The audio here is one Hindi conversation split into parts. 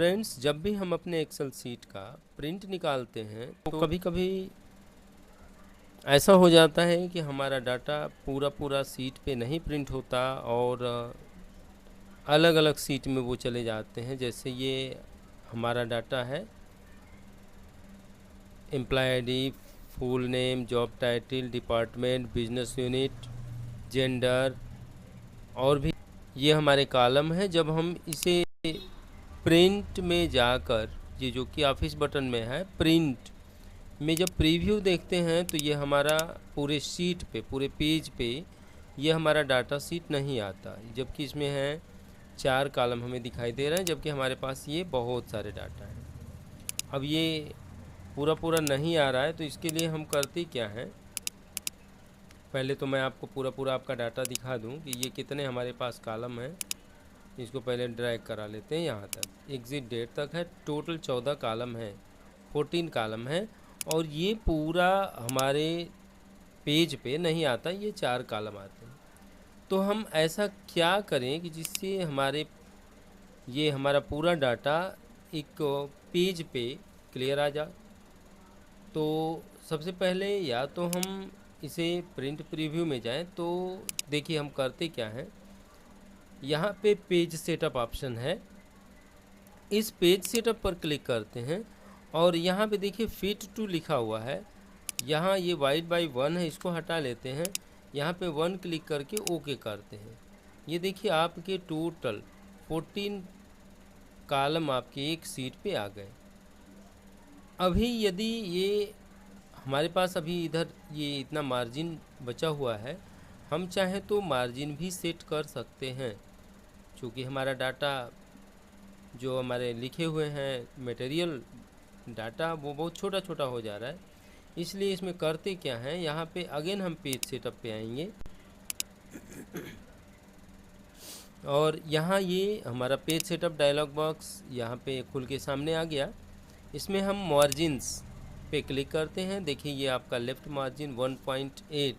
फ्रेंड्स, जब भी हम अपने एक्सेल सीट का प्रिंट निकालते हैं तो कभी कभी ऐसा हो जाता है कि हमारा डाटा पूरा पूरा सीट पे नहीं प्रिंट होता और अलग अलग सीट में वो चले जाते हैं। जैसे ये हमारा डाटा है, employee ID, full name, job title, department, business unit, gender और भी ये हमारे कॉलम है। जब हम इसे प्रिंट में जाकर, ये जो कि ऑफिस बटन में है, प्रिंट में जब प्रीव्यू देखते हैं तो ये हमारा पूरे शीट पे, पूरे पेज पे ये हमारा डाटा सीट नहीं आता, जबकि इसमें है 4 कॉलम हमें दिखाई दे रहे हैं, जबकि हमारे पास ये बहुत सारे डाटा हैं। अब ये पूरा पूरा नहीं आ रहा है तो इसके लिए हम करते क्या हैं, पहले तो मैं आपको पूरा पूरा आपका डाटा दिखा दूं कि ये कितने हमारे पास कॉलम हैं। इसको पहले ड्रैग करा लेते हैं यहाँ तक, एग्जिट डेट तक है। टोटल 14 कॉलम है, 14 कॉलम है और ये पूरा हमारे पेज पे नहीं आता, ये 4 कॉलम आते हैं। तो हम ऐसा क्या करें कि जिससे ये हमारा पूरा डाटा एक पेज पे क्लियर आ जाए। तो सबसे पहले या तो हम इसे प्रिंट प्रीव्यू में जाएं, तो देखिए हम करते क्या हैं, यहाँ पे पेज सेटअप ऑप्शन है, इस पेज सेटअप पर क्लिक करते हैं और यहाँ पे देखिए फिट टू लिखा हुआ है। यहाँ ये वाइड बाई 1 है, इसको हटा लेते हैं। यहाँ पे 1 क्लिक करके ओके करते हैं। ये देखिए आपके टोटल 14 कॉलम आपके एक सीट पे आ गए। अभी यदि ये हमारे पास अभी इधर ये इतना मार्जिन बचा हुआ है, हम चाहें तो मार्जिन भी सेट कर सकते हैं, क्योंकि हमारा डाटा जो हमारे लिखे हुए हैं मटेरियल डाटा वो बहुत छोटा छोटा हो जा रहा है। इसलिए इसमें करते क्या हैं, यहाँ पे अगेन हम पेज सेटअप पे आएंगे और यहाँ ये हमारा पेज सेटअप डायलॉग बॉक्स यहाँ पे खुल के सामने आ गया। इसमें हम मार्जिन्स पे क्लिक करते हैं। देखिए ये आपका left margin 1.8,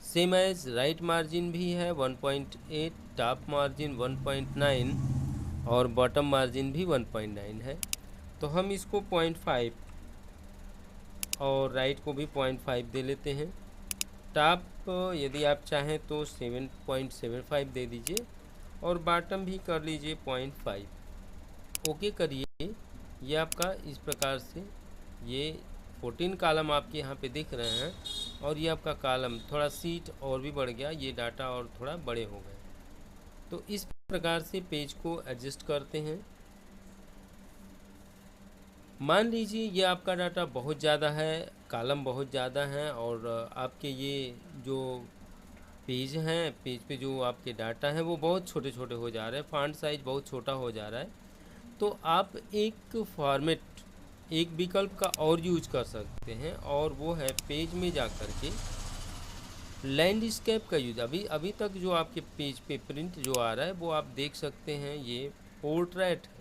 same as right margin भी है 1.8, टॉप मार्जिन 1.9 और बॉटम मार्जिन भी 1.9 है। तो हम इसको 0.5 और राइट को भी 0.5 दे लेते हैं। टॉप यदि आप चाहें तो 7.75 दे दीजिए और बॉटम भी कर लीजिए 0.5। ओके करिए। ये आपका इस प्रकार से ये 14 कॉलम आपके यहाँ पे दिख रहे हैं और ये आपका कॉलम थोड़ा सीट और भी बढ़ गया, ये डाटा और थोड़ा बड़े हो गए। तो इस प्रकार से पेज को एडजस्ट करते हैं। मान लीजिए ये आपका डाटा बहुत ज़्यादा है, कॉलम बहुत ज़्यादा हैं और आपके ये जो पेज हैं, पेज पे जो आपके डाटा हैं वो बहुत छोटे छोटे हो जा रहे हैं, फॉन्ट साइज बहुत छोटा हो जा रहा है। तो आप एक फॉर्मेट, एक विकल्प का और यूज कर सकते हैं और वो है पेज में जा कर के लैंडस्केप का यूज। अभी तक जो आपके पेज पे प्रिंट जो आ रहा है वो आप देख सकते हैं, ये पोर्ट्रेट है।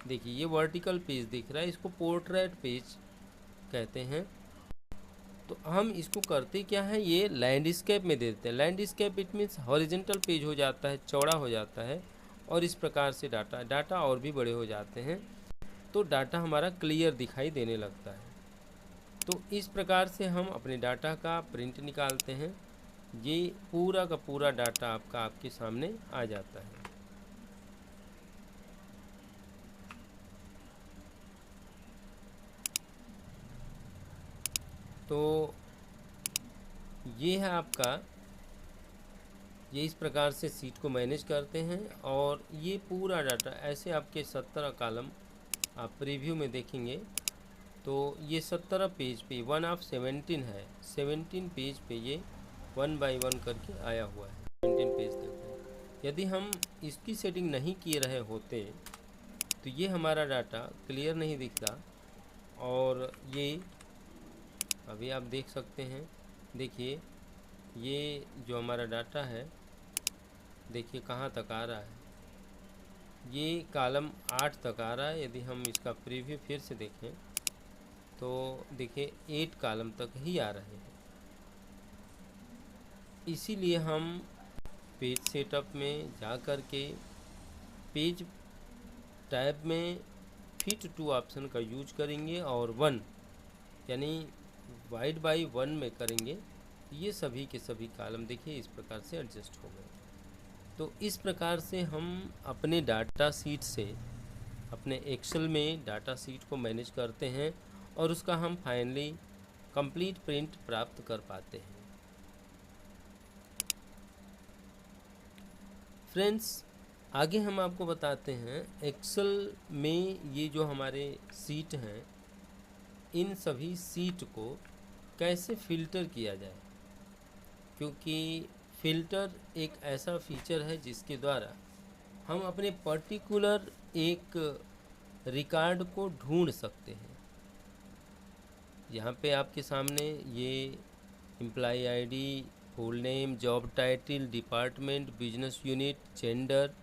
देखिए ये वर्टिकल पेज दिख रहा है, इसको पोर्ट्रेट पेज कहते हैं। तो हम इसको करते क्या है, ये लैंडस्केप में दे देते हैं। Landscape it means horizontal page हो जाता है, चौड़ा हो जाता है और इस प्रकार से डाटा और भी बड़े हो जाते हैं, तो डाटा हमारा क्लियर दिखाई देने लगता है। तो इस प्रकार से हम अपने डाटा का प्रिंट निकालते हैं। ये पूरा का पूरा डाटा आपके सामने आ जाता है। तो ये है आपका, ये इस प्रकार से सीट को मैनेज करते हैं और ये पूरा डाटा ऐसे आपके 17 कॉलम आप प्रीव्यू में देखेंगे तो ये 17 पेज पे 1 ऑफ 17 है, 17 पेज पे ये 1 बाय 1 करके आया हुआ है, 17 पेज तक है। यदि हम इसकी सेटिंग नहीं किए रहे होते तो ये हमारा डाटा क्लियर नहीं दिखता और ये अभी आप देख सकते हैं। देखिए ये जो हमारा डाटा है, देखिए कहाँ तक आ रहा है, ये कॉलम 8 तक आ रहा है। यदि हम इसका प्रीव्यू फिर से देखें तो देखिए 8 कॉलम तक ही आ रहे हैं। इसीलिए हम पेज सेटअप में जा कर के पेज टैब में फिट टू ऑप्शन का यूज करेंगे और 1 यानी वाइड बाई 1 में करेंगे, ये सभी के सभी कॉलम देखिए इस प्रकार से एडजस्ट हो गए। तो इस प्रकार से हम अपने डाटा सीट से, अपने एक्सेल में डाटा सीट को मैनेज करते हैं और उसका हम फाइनली कंप्लीट प्रिंट प्राप्त कर पाते हैं। फ्रेंड्स, आगे हम आपको बताते हैं एक्सेल में ये जो हमारे सीट हैं, इन सभी सीट को कैसे फ़िल्टर किया जाए, क्योंकि फ़िल्टर एक ऐसा फीचर है जिसके द्वारा हम अपने पर्टिकुलर एक रिकॉर्ड को ढूंढ सकते हैं। यहाँ पे आपके सामने ये employee ID, full name, job title, department, business unit, gender,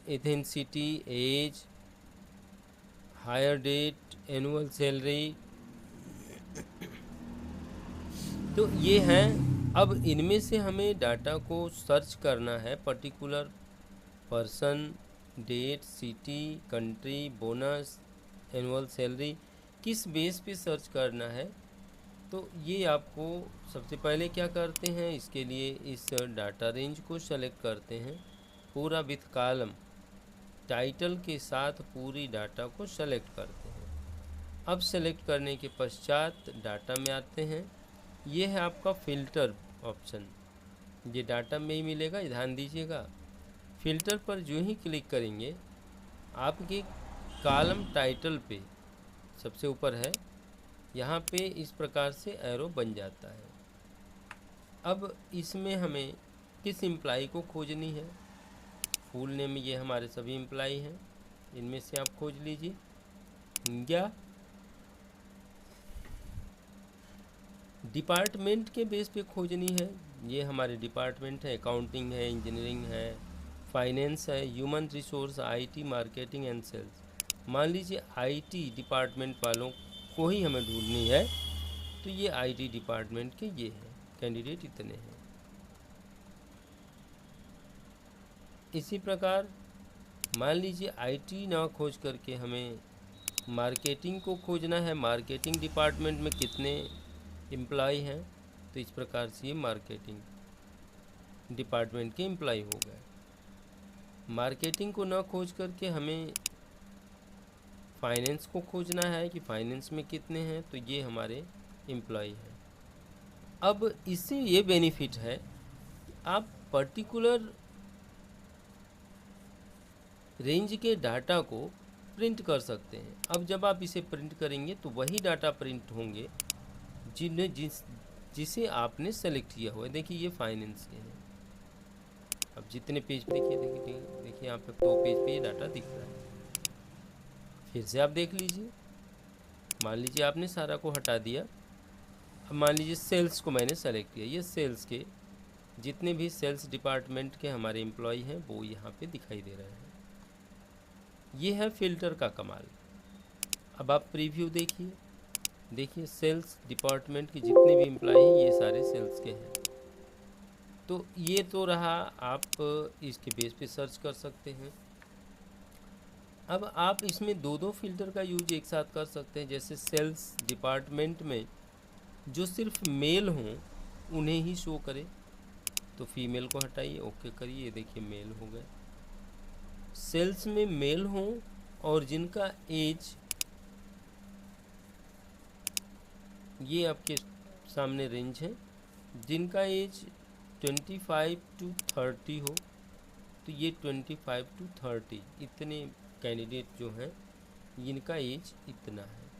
ethnicity, age, hire date, annual salary, तो ये हैं। अब इनमें से हमें डाटा को सर्च करना है, particular person, date, city, country, bonus, annual salary, किस बेस पे सर्च करना है। तो ये आपको सबसे पहले क्या करते हैं, इसके लिए इस डाटा रेंज को सेलेक्ट करते हैं, पूरा विथ कॉलम टाइटल के साथ पूरी डाटा को सेलेक्ट करते हैं। अब सेलेक्ट करने के पश्चात डाटा में आते हैं। ये है आपका फ़िल्टर ऑप्शन, ये डाटा में ही मिलेगा, ध्यान दीजिएगा। फ़िल्टर पर जो ही क्लिक करेंगे, आपके कॉलम टाइटल पे सबसे ऊपर है, यहाँ पे इस प्रकार से एरो बन जाता है। अब इसमें हमें किस एम्प्लॉय को खोजनी है, फुल नेम, ये हमारे सभी एम्प्लॉय हैं, इनमें से आप खोज लीजिए। या डिपार्टमेंट के बेस पे खोजनी है, ये हमारे डिपार्टमेंट है, अकाउंटिंग है, इंजीनियरिंग है, फाइनेंस है, human resource, IT, marketing and sales. मान लीजिए आईटी डिपार्टमेंट वालों को ही हमें ढूंढनी है, तो ये आईटी डिपार्टमेंट के ये हैं, कैंडिडेट इतने हैं। इसी प्रकार मान लीजिए आईटी ना खोज करके हमें मार्केटिंग को खोजना है, मार्केटिंग डिपार्टमेंट में कितने एम्प्लॉय हैं, तो इस प्रकार से ये मार्केटिंग डिपार्टमेंट के एम्प्लॉय हो गए। मार्केटिंग को ना खोज करके हमें फाइनेंस को खोजना है कि फाइनेंस में कितने हैं, तो ये हमारे एम्प्लॉय हैं। अब इससे ये बेनिफिट है, आप पर्टिकुलर रेंज के डाटा को प्रिंट कर सकते हैं। अब जब आप इसे प्रिंट करेंगे तो वही डाटा प्रिंट होंगे जिसे आपने सेलेक्ट किया हुआ है। देखिए ये फाइनेंस के हैं। अब जितने पेज पे देखिए यहाँ पे 2 पेज पे ये डाटा दिख रहा है। फिर से आप देख लीजिए, मान लीजिए आपने सारा को हटा दिया। अब मान लीजिए सेल्स को मैंने सेलेक्ट किया, ये सेल्स के जितने भी सेल्स डिपार्टमेंट के हमारे एम्प्लॉय हैं वो यहाँ पे दिखाई दे रहे हैं। ये है फ़िल्टर का कमाल। अब आप प्रीव्यू देखिए सेल्स डिपार्टमेंट के जितने भी एम्प्लॉय हैं ये सारे सेल्स के हैं। तो ये तो रहा, आप इसके बेस पे सर्च कर सकते हैं। अब आप इसमें 2 फ़िल्टर का यूज एक साथ कर सकते हैं। जैसे सेल्स डिपार्टमेंट में जो सिर्फ मेल हों उन्हें ही शो करे, तो फीमेल को हटाइए, ओके करिए, ये देखिए मेल हो गए। सेल्स में मेल हों और जिनका एज, ये आपके सामने रेंज है, जिनका एज 25 to 30 हो, तो ये 25 to 30 इतने कैंडिडेट जो हैं इनका एज इतना है।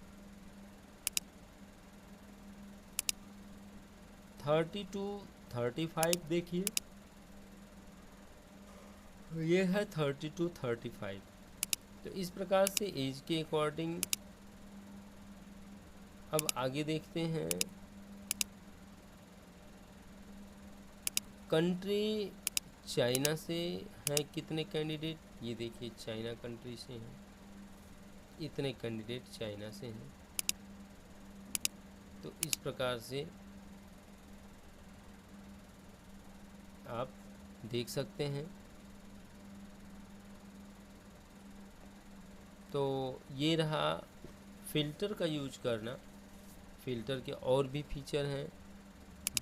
30 to 35 देखिए, ये है 30 to 35। तो इस प्रकार से एज के अकॉर्डिंग अब आगे देखते हैं। कंट्री चाइना से हैं कितने कैंडिडेट, ये देखिए चाइना कंट्री से हैं, इतने कैंडिडेट चाइना से हैं। तो इस प्रकार से आप देख सकते हैं। तो ये रहा फ़िल्टर का यूज करना। फ़िल्टर के और भी फीचर हैं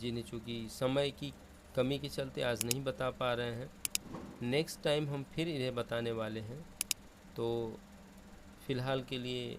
जिन्हें चूँकि समय की कमी के चलते आज नहीं बता पा रहे हैं, नेक्स्ट टाइम हम फिर इन्हें बताने वाले हैं। तो फ़िलहाल के लिए